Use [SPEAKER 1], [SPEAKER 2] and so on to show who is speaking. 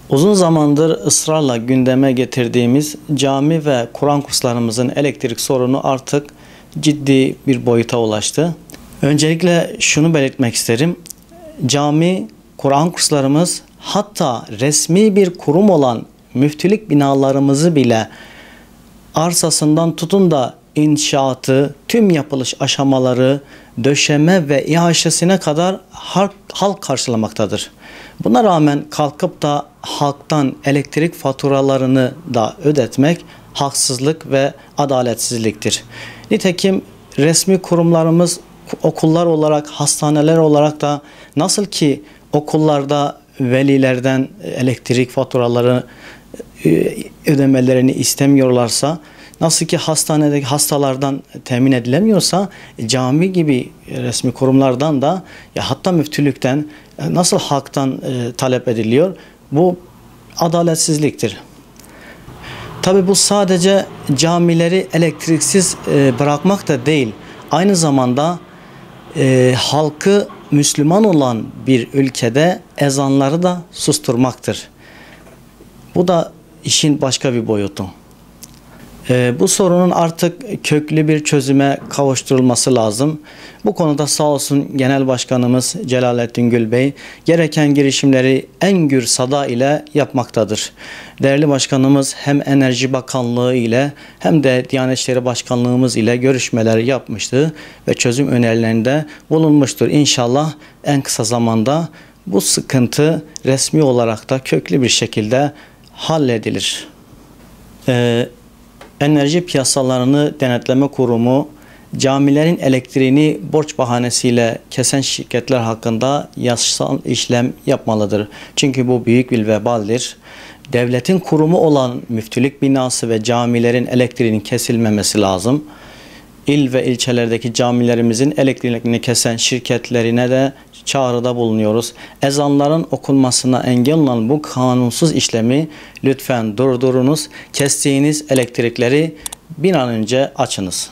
[SPEAKER 1] Uzun zamandır ısrarla gündeme getirdiğimiz cami ve Kur'an kurslarımızın elektrik sorunu artık ciddi bir boyuta ulaştı. Öncelikle şunu belirtmek isterim. Cami, Kur'an kurslarımız, hatta resmi bir kurum olan müftülük binalarımızı bile arsasından tutun da inşaatı, tüm yapılış aşamaları, döşeme ve İHŞ'sine kadar halk karşılamaktadır. Buna rağmen kalkıp da halktan elektrik faturalarını da ödetmek haksızlık ve adaletsizliktir. Nitekim resmi kurumlarımız okullar olarak, hastaneler olarak da nasıl ki okullarda velilerden elektrik faturaları ödemelerini istemiyorlarsa, nasıl ki hastanedeki hastalardan temin edilemiyorsa, cami gibi resmi kurumlardan da hatta müftülükten nasıl halktan talep ediliyor? Bu adaletsizliktir. Tabi bu sadece camileri elektriksiz bırakmak da değil, aynı zamanda halkı Müslüman olan bir ülkede ezanları da susturmaktır. Bu da işin başka bir boyutu. Bu sorunun artık köklü bir çözüme kavuşturulması lazım. Bu konuda sağ olsun Genel Başkanımız Celalettin Gül Bey gereken girişimleri en gür sada ile yapmaktadır. Değerli Başkanımız hem Enerji Bakanlığı ile hem de Diyanet İşleri Başkanlığımız ile görüşmeler yapmıştı ve çözüm önerilerinde bulunmuştur. İnşallah en kısa zamanda bu sıkıntı resmi olarak da köklü bir şekilde halledilir. Enerji Piyasalarını Denetleme Kurumu camilerin elektriğini borç bahanesiyle kesen şirketler hakkında yasal işlem yapmalıdır. Çünkü bu büyük bir vebaldir. Devletin kurumu olan müftülük binası ve camilerin elektriğinin kesilmemesi lazım. İl ve ilçelerdeki camilerimizin elektriğini kesen şirketlerine de çağrıda bulunuyoruz. Ezanların okunmasına engel olan bu kanunsuz işlemi lütfen durdurunuz. Kestiğiniz elektrikleri bir an önce açınız.